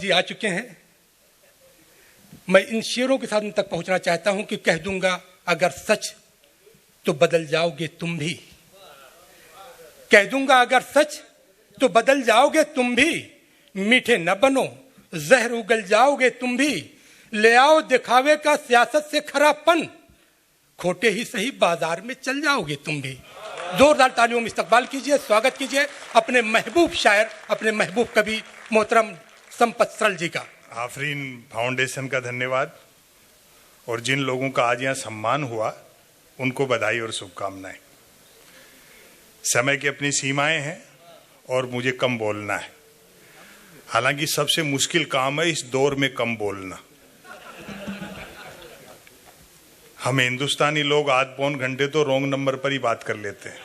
जी आ चुके हैं। मैं इन शेरों के साथ उन तक पहुंचना चाहता हूं कि कह दूंगा अगर सच तो बदल जाओगे तुम भी। कह दूंगा अगर सच तो बदल जाओगे तुम भी। मीठे न बनो जहर उगल जाओगे तुम भी। ले आओ दिखावे का सियासत से खरापन। खोटे ही सही बाजार में चल जाओगे तुम भी। जोरदार तालियों में इस्तकबाल कीजिए, स्वागत कीजिए अपने महबूब शायर, अपने महबूब कवि मोहतरम संपत सरल जी का। आफरीन फाउंडेशन का धन्यवाद और जिन लोगों का आज यहाँ सम्मान हुआ उनको बधाई और शुभकामनाएं। समय की अपनी सीमाएं हैं और मुझे कम बोलना है। हालांकि सबसे मुश्किल काम है इस दौर में कम बोलना। हम हिंदुस्तानी लोग आध पौन घंटे तो रॉन्ग नंबर पर ही बात कर लेते हैं।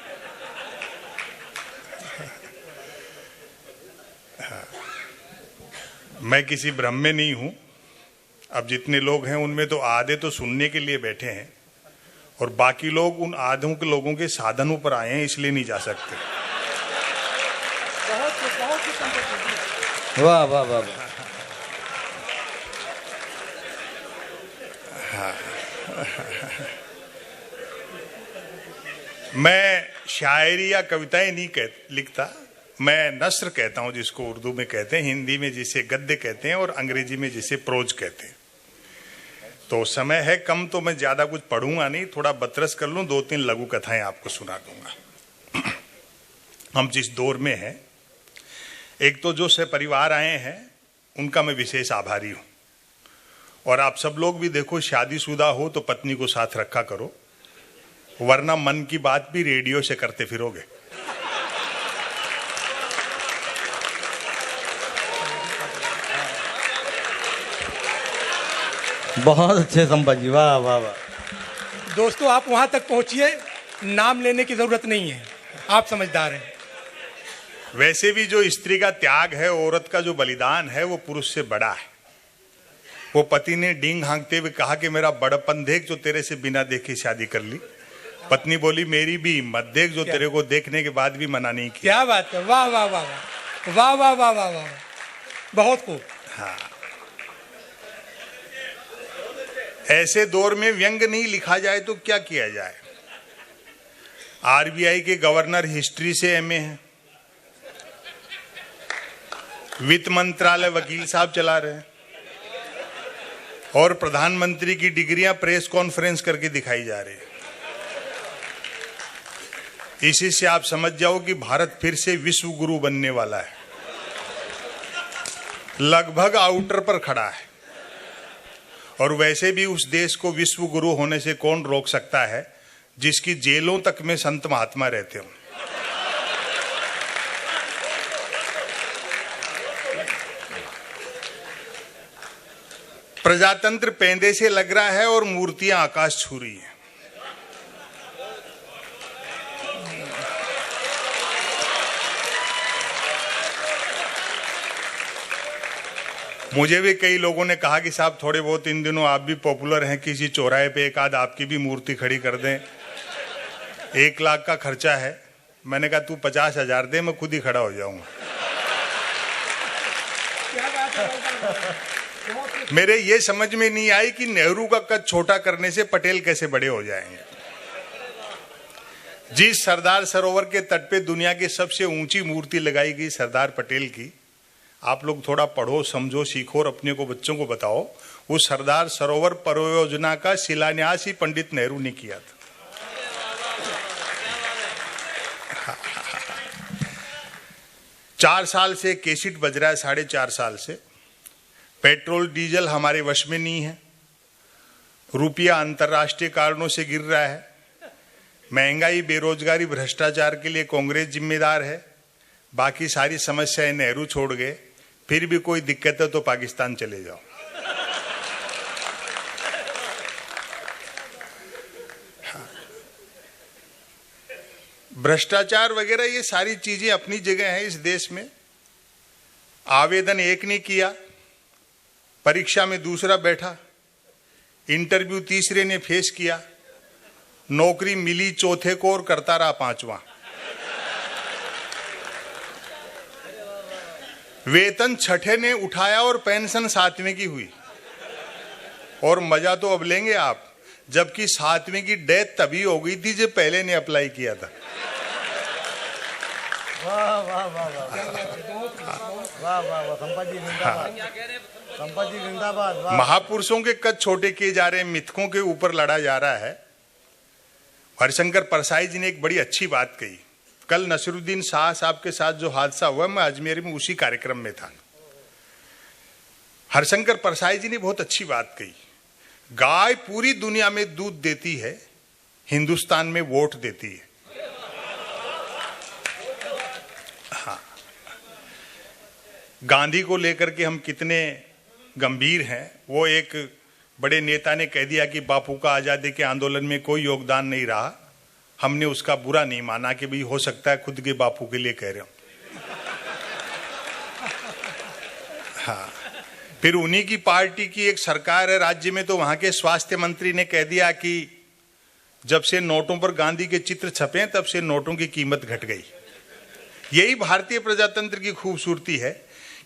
मैं किसी भ्रम में नहीं हूं। अब जितने लोग हैं उनमें तो आधे तो सुनने के लिए बैठे हैं और बाकी लोग उन आधों के लोगों के साधनों पर आए हैं, इसलिए नहीं जा सकते। वाह वाह वाह वाह। मैं शायरी या कविताएं नहीं लिखता, मैं नस्र कहता हूं जिसको उर्दू में कहते हैं, हिंदी में जिसे गद्य कहते हैं और अंग्रेजी में जिसे प्रोज कहते हैं। तो समय है कम तो मैं ज्यादा कुछ पढ़ूंगा नहीं, थोड़ा बतरस कर लूं, 2-3 लघु कथाएं आपको सुना दूंगा। हम जिस दौर में हैं, एक तो जो परिवार आए हैं उनका मैं विशेष आभारी हूं। और आप सब लोग भी देखो, शादीशुदा हो तो पत्नी को साथ रखा करो, वरना मन की बात भी रेडियो से करते फिरोगे। बहुत अच्छे संपत जी, वाह वाह वाह। दोस्तों आप वहां तक पहुंचिए, नाम लेने की जरूरत नहीं है, आप समझदार हैं। वैसे भी जो स्त्री का त्याग है, औरत का जो बलिदान है, वो पुरुष से बड़ा है। वो पति ने डींग हाँकते हुए कहा कि मेरा बड़पन देख जो तेरे से बिना देखे शादी कर ली। पत्नी बोली मेरी भी हिम्मत देख जो तेरे को देखने के बाद भी मना नहीं किया। क्या बात है, वाह वाह वाह वाह वाह वाह वाह वाह, बहुत खूब। हाँ, ऐसे दौर में व्यंग नहीं लिखा जाए तो क्या किया जाए। आरबीआई के गवर्नर हिस्ट्री से एमए हैं, वित्त मंत्रालय वकील साहब चला रहे हैं और प्रधानमंत्री की डिग्रियां प्रेस कॉन्फ्रेंस करके दिखाई जा रही है। इसी से आप समझ जाओ कि भारत फिर से विश्व गुरु बनने वाला है, लगभग आउटर पर खड़ा है। और वैसे भी उस देश को विश्व गुरु होने से कौन रोक सकता है जिसकी जेलों तक में संत महात्मा रहते हो। प्रजातंत्र पेंदे से लग रहा है और मूर्तियां आकाश छू रही हैं। मुझे भी कई लोगों ने कहा कि साहब थोड़े बहुत इन दिनों आप भी पॉपुलर हैं, किसी चौराहे पे एक आध आपकी भी मूर्ति खड़ी कर दें, 1 लाख का खर्चा है। मैंने कहा तू 50,000 दे, मैं खुद ही खड़ा हो जाऊंगा। मेरे ये समझ में नहीं आई कि नेहरू का कद छोटा करने से पटेल कैसे बड़े हो जाएंगे। जिस सरदार सरोवर के तट पे दुनिया की सबसे ऊंची मूर्ति लगाई गई सरदार पटेल की, आप लोग थोड़ा पढ़ो, समझो, सीखो और अपने को बच्चों को बताओ। वो सरदार सरोवर परियोजना का शिलान्यास ही पंडित नेहरू ने किया था। 4 साल से केसिट बज रहा है, 4.5 साल से। पेट्रोल डीजल हमारे वश में नहीं है, रुपया अंतर्राष्ट्रीय कारणों से गिर रहा है, महंगाई, बेरोजगारी, भ्रष्टाचार के लिए कांग्रेस जिम्मेदार है, बाकी सारी समस्याएं नेहरू छोड़ गए। फिर भी कोई दिक्कत है तो पाकिस्तान चले जाओ। भ्रष्टाचार वगैरह ये सारी चीजें अपनी जगह हैं इस देश में। आवेदन एक ने किया, परीक्षा में दूसरा बैठा, इंटरव्यू तीसरे ने फेस किया, नौकरी मिली चौथे को और करता रहा 5वां। वेतन छठे ने उठाया और पेंशन सातवें की हुई। और मजा तो अब लेंगे आप, जबकि सातवें की डेथ तभी हो गई थी जब पहले ने अप्लाई किया था। वाह वाह वाह वाह वाह वाह वाह, संपत जी जिंदाबाद, संपत जी जिंदाबाद। महापुरुषों के कद छोटे किए जा रहे हैं, मिथकों के ऊपर लड़ा जा रहा है। हरिशंकर परसाई जी ने एक बड़ी अच्छी बात कही। कल नसीरुद्दीन शाह साहब के साथ जो हादसा हुआ, मैं अजमेर में उसी कार्यक्रम में था। हरिशंकर परसाई जी ने बहुत अच्छी बात कही। गाय पूरी दुनिया में दूध देती है, हिंदुस्तान में वोट देती है। हाँ, गांधी को लेकर के हम कितने गंभीर हैं। वो एक बड़े नेता ने कह दिया कि बापू का आजादी के आंदोलन में कोई योगदान नहीं रहा। हमने उसका बुरा नहीं माना कि भाई हो सकता है खुद के बापू के लिए कह रहे हो। हाँ, फिर उन्हीं की पार्टी की एक सरकार है राज्य में, तो वहां के स्वास्थ्य मंत्री ने कह दिया कि जब से नोटों पर गांधी के चित्र छपे तब से नोटों की कीमत घट गई। यही भारतीय प्रजातंत्र की खूबसूरती है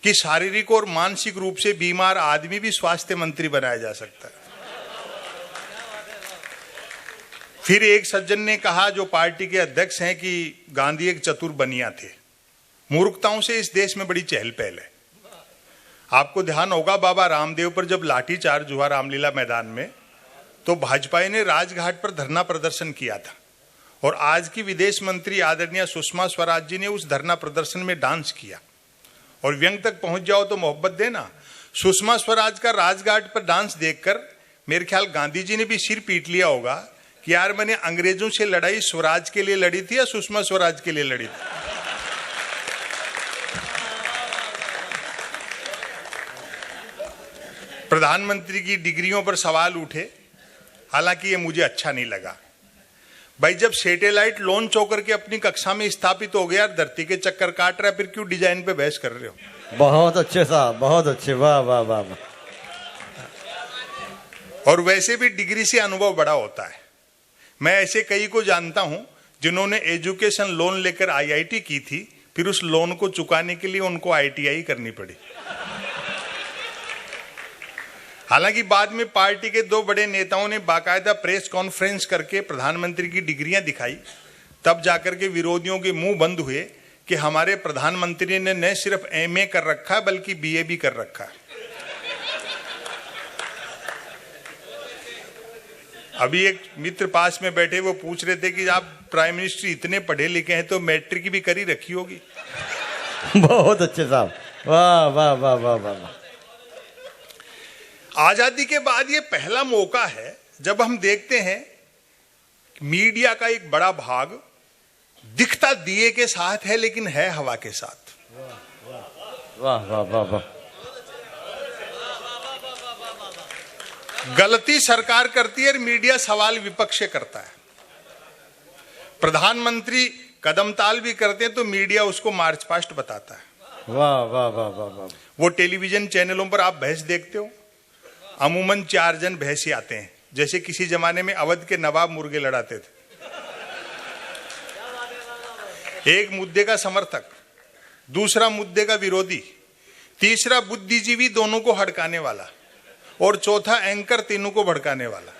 कि शारीरिक और मानसिक रूप से बीमार आदमी भी स्वास्थ्य मंत्री बनाया जा सकता है। फिर एक सज्जन ने कहा, जो पार्टी के अध्यक्ष हैं, कि गांधी एक चतुर बनिया थे। मूर्खताओं से इस देश में बड़ी चहल पहल है। आपको ध्यान होगा, बाबा रामदेव पर जब लाठीचार्ज हुआ रामलीला मैदान में, तो भाजपा ने राजघाट पर धरना प्रदर्शन किया था। और आज की विदेश मंत्री आदरणीय सुषमा स्वराज जी ने उस धरना प्रदर्शन में डांस किया। और व्यंग तक पहुंच जाओ तो मोहब्बत देना। सुषमा स्वराज का राजघाट पर डांस देखकर मेरे ख्याल गांधी जी ने भी सिर पीट लिया होगा कि यार मैंने अंग्रेजों से लड़ाई स्वराज के लिए लड़ी थी या सुषमा स्वराज के लिए लड़ी थी। प्रधानमंत्री की डिग्रियों पर सवाल उठे, हालांकि ये मुझे अच्छा नहीं लगा। भाई, जब सैटेलाइट लॉन्च होकर के अपनी कक्षा में स्थापित हो गया, धरती के चक्कर काट रहा है, फिर क्यों डिजाइन पे बहस कर रहे हो? बहुत अच्छे साहब, बहुत अच्छे, वाह वाह वाह वाह। और वैसे भी डिग्री से अनुभव बड़ा होता है। मैं ऐसे कई को जानता हूं जिन्होंने एजुकेशन लोन लेकर आईआईटी की थी, फिर उस लोन को चुकाने के लिए उनको आईटीआई करनी पड़ी। हालांकि बाद में पार्टी के दो बड़े नेताओं ने बाकायदा प्रेस कॉन्फ्रेंस करके प्रधानमंत्री की डिग्रियां दिखाई, तब जाकर के विरोधियों के मुंह बंद हुए कि हमारे प्रधानमंत्री ने न सिर्फ एमए कर रखा है बल्कि बीए भी कर रखा है। अभी एक मित्र पास में बैठे, वो पूछ रहे थे कि आप प्राइम मिनिस्टर इतने पढ़े लिखे हैं तो मैट्रिक भी करी रखी होगी। बहुत अच्छे साहब, वाह वाह वाह वाह वाह। आजादी के बाद ये पहला मौका है जब हम देखते हैं मीडिया का एक बड़ा भाग दिखता दिए के साथ है, लेकिन है हवा के साथ। वाह वाह वाह वाह। गलती सरकार करती है और मीडिया सवाल विपक्ष से करता है। प्रधानमंत्री कदमताल भी करते हैं तो मीडिया उसको मार्च पास्ट बताता है। वाह वाह वाह वाह वाह। वो टेलीविजन चैनलों पर आप भैंस देखते हो, अमूमन 4 जन भैंसे आते हैं, जैसे किसी जमाने में अवध के नवाब मुर्गे लड़ाते थे। एक मुद्दे का समर्थक, दूसरा मुद्दे का विरोधी, तीसरा बुद्धिजीवी दोनों को हड़काने वाला, और चौथा एंकर तीनों को भड़काने वाला।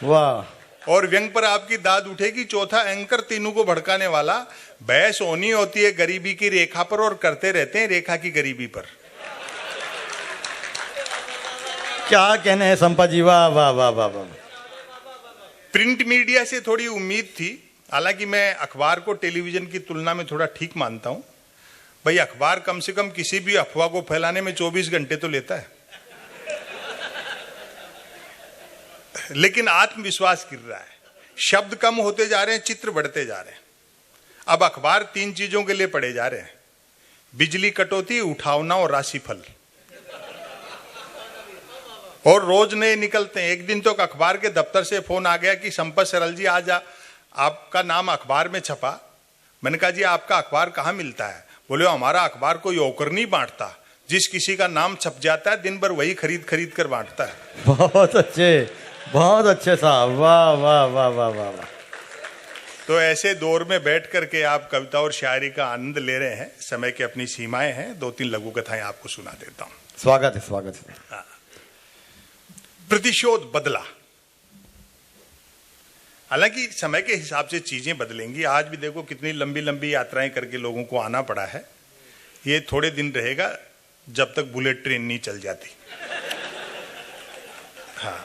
वाह। और व्यंग पर आपकी दाद उठेगी, चौथा एंकर तीनों को भड़काने वाला। बहस होनी होती है गरीबी की रेखा पर और करते रहते हैं रेखा की गरीबी पर। क्या कहने हैं संपत जी, वाह वाह वाह वाह वाह। प्रिंट मीडिया से थोड़ी उम्मीद थी, हालांकि मैं अखबार को टेलीविजन की तुलना में थोड़ा ठीक मानता हूं। भाई, अखबार कम से कम किसी भी अफवाह को फैलाने में 24 घंटे तो लेता है, लेकिन आत्मविश्वास गिर रहा है। शब्द कम होते जा रहे हैं, चित्र बढ़ते जा रहे हैं। अब अखबार 3 चीजों के लिए पढ़े जा रहे हैं: बिजली कटौती, उठावना और राशिफल। और रोज नए निकलते हैं। एक दिन तो अखबार के दफ्तर से फोन आ गया कि संपत सरल जी, आज आपका नाम अखबार में छपा। मैंने कहा जी, आपका अखबार कहाँ मिलता है? बोले, हमारा अखबार कोई होकर नहीं बांटता, जिस किसी का नाम छप जाता है दिन भर वही खरीद खरीद कर बांटता है। बहुत अच्छे, बहुत अच्छे साहब, वाह वाह वाह वाह वाह वाह। तो ऐसे दौर में बैठ करके आप कविता और शायरी का आनंद ले रहे हैं। समय की अपनी सीमाएं हैं, 2-3 लघु कथाएं आपको सुना देता हूं। स्वागत है, स्वागत है। प्रतिशोध बदला। हालांकि समय के हिसाब से चीजें बदलेंगी। आज भी देखो कितनी लंबी लंबी यात्राएं करके लोगों को आना पड़ा है। ये थोड़े दिन रहेगा जब तक बुलेट ट्रेन नहीं चल जाती। हाँ,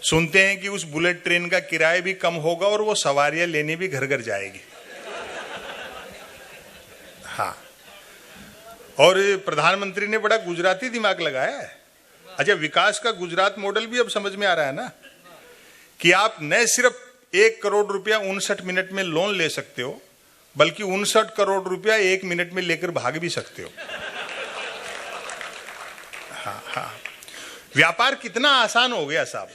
सुनते हैं कि उस बुलेट ट्रेन का किराया भी कम होगा और वो सवारियां लेने भी घर घर जाएगी। हाँ, और प्रधानमंत्री ने बड़ा गुजराती दिमाग लगाया है। अच्छा, विकास का गुजरात मॉडल भी अब समझ में आ रहा है ना, कि आप न सिर्फ 1 करोड़ रुपया 59 मिनट में लोन ले सकते हो, बल्कि 59 करोड़ रुपया 1 मिनट में लेकर भाग भी सकते हो। हाँ हाँ, व्यापार कितना आसान हो गया साहब।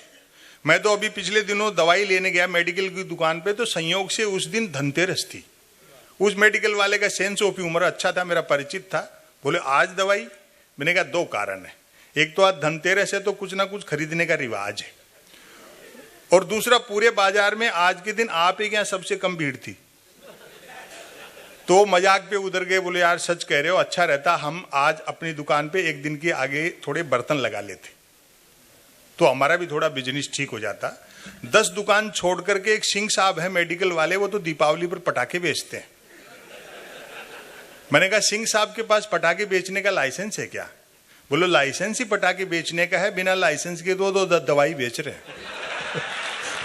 मैं तो अभी पिछले दिनों दवाई लेने गया मेडिकल की दुकान पे, तो संयोग से उस दिन धनतेरस थी। उस मेडिकल वाले का सेंस ऑफ ह्यूमर अच्छा था, मेरा परिचित था। बोले आज दवाई? मैंने कहा 2 कारण है। एक तो आज धनतेरस है तो कुछ ना कुछ खरीदने का रिवाज है, और दूसरा पूरे बाजार में आज के दिन आप ही के यहाँ सबसे कम भीड़ थी। तो मजाक पे उधर गए, बोले यार सच कह रहे हो, अच्छा रहता हम आज अपनी दुकान पे एक दिन के आगे थोड़े बर्तन लगा लेते, तो हमारा भी थोड़ा बिजनेस ठीक हो जाता। 10 दुकान छोड़ करके एक सिंह साहब है मेडिकल वाले, वो तो दीपावली पर पटाखे बेचते हैं। मैंने कहा सिंह साहब के पास पटाखे बेचने का लाइसेंस है क्या? बोलो लाइसेंस ही पटाखे बेचने का है, बिना लाइसेंस के तो दवाई बेच रहे हैं।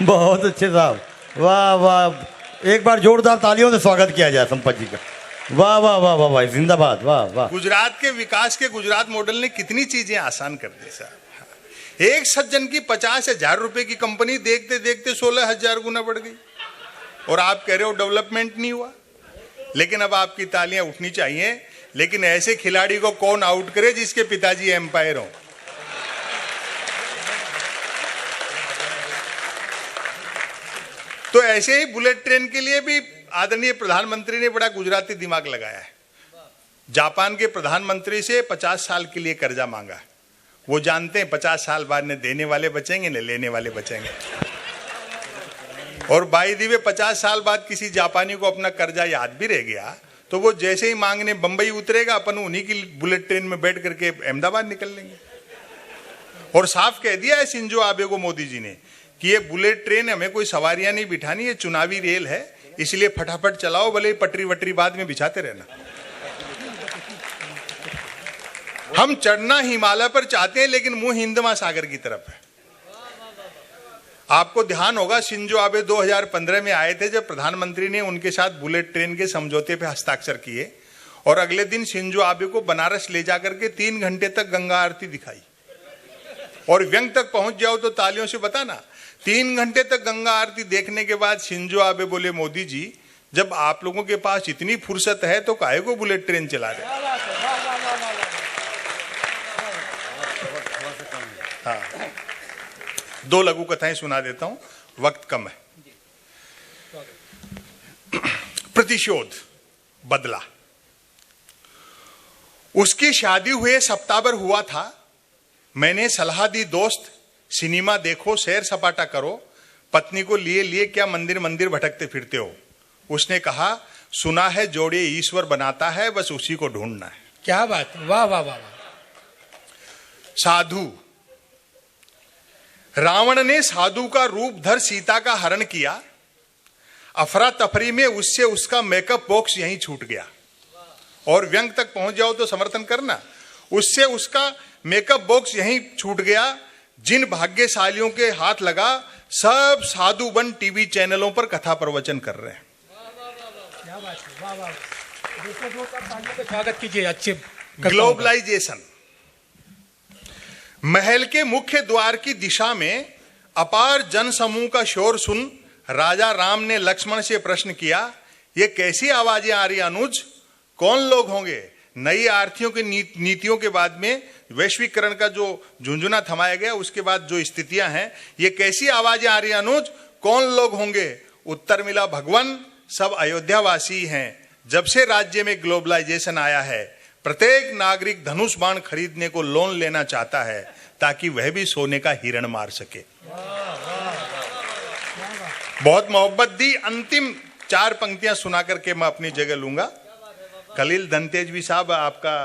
बहुत अच्छे साहब, वाह वाह। एक बार जोरदार तालियों से स्वागत किया जाए संपत जी का। वाह वाह वाह वाह वाह, जिंदाबाद, वाह वाह। गुजरात के विकास के गुजरात मॉडल ने कितनी चीजें आसान कर दी साहब। एक सज्जन की 50,000 रुपए की कंपनी देखते देखते 16,000 गुना बढ़ गई, और आप कह रहे हो डेवलपमेंट नहीं हुआ। लेकिन अब आपकी तालियां उठनी चाहिए। लेकिन ऐसे खिलाड़ी को कौन आउट करे जिसके पिताजी एम्पायर हो? तो ऐसे ही बुलेट ट्रेन के लिए भी आदरणीय प्रधानमंत्री ने बड़ा गुजराती दिमाग लगाया है। जापान के प्रधानमंत्री से 50 साल के लिए कर्जा मांगा। वो जानते हैं 50 साल बाद न देने वाले बचेंगे न लेने वाले बचेंगे। और बाई दी वे 50 साल बाद किसी जापानी को अपना कर्जा याद भी रह गया, तो वो जैसे ही मांगने बंबई उतरेगा, अपन उन्हीं की बुलेट ट्रेन में बैठ करके अहमदाबाद निकल लेंगे। और साफ कह दिया है शिंजो आबे को मोदी जी ने कि ये बुलेट ट्रेन हमें कोई सवारियां नहीं बिठानी, ये चुनावी रेल है, इसलिए फटाफट चलाओ, भले पटरी वटरी बाद में बिछाते रहना। हम चढ़ना हिमालय पर चाहते हैं, लेकिन मुंह हिंद महासागर की तरफ है। आपको ध्यान होगा शिंजो आबे 2015 में आए थे, जब प्रधानमंत्री ने उनके साथ बुलेट ट्रेन के समझौते पे हस्ताक्षर किए, और अगले दिन शिंजो आबे को बनारस ले जाकर के 3 घंटे तक गंगा आरती दिखाई। और व्यंग तक पहुंच जाओ तो तालियों से बताना। 3 घंटे तक गंगा आरती देखने के बाद शिंजो आबे बोले मोदी जी, जब आप लोगों के पास इतनी फुर्सत है तो काहे को बुलेट ट्रेन चला रहे? हाँ, 2 लघु कथाएं सुना देता हूं, वक्त कम है। प्रतिशोध बदला। उसकी शादी हुए सप्ताह भर हुआ था। मैंने सलाह दी दोस्त सिनेमा देखो, सैर सपाटा करो, पत्नी को लिए लिए क्या मंदिर मंदिर भटकते फिरते हो। उसने कहा सुना है जोड़े ईश्वर बनाता है, बस उसी को ढूंढना है। क्या बात, वाह वाह वाह। साधु। रावण ने साधु का रूप धर सीता का हरण किया। अफरा तफरी में उससे उसका मेकअप बॉक्स यहीं छूट गया। और व्यंग तक पहुंच जाओ तो समर्थन करना। उससे उसका मेकअप बॉक्स यहीं छूट गया। जिन भाग्यशालियों के हाथ लगा, सब साधु बन टीवी चैनलों पर कथा प्रवचन कर रहे हैं। क्या बात है, वाह वाह। स्वागत कीजिए अच्छे। ग्लोबलाइजेशन। महल के मुख्य द्वार की दिशा में अपार जनसमूह का शोर सुन राजा राम ने लक्ष्मण से प्रश्न किया, ये कैसी आवाजें आ रही अनुज? कौन लोग होंगे? नई आर्थियों की नीतियों के बाद में वैश्वीकरण का जो झुंझुना थमाया गया, उसके बाद जो स्थितियां हैं, ये कैसी आवाजें आ रही अनुज? कौन लोग होंगे? उत्तर मिला, भगवान सब अयोध्यावासी हैं। जब से राज्य में ग्लोबलाइजेशन आया है, प्रत्येक नागरिक धनुष बाण खरीदने को लोन लेना चाहता है, ताकि वह भी सोने का हिरण मार सके। बहुत मोहब्बत दी। अंतिम 4 पंक्तियां सुना करके मैं अपनी जगह लूंगा। खलील धनतेजवी साहब, आपका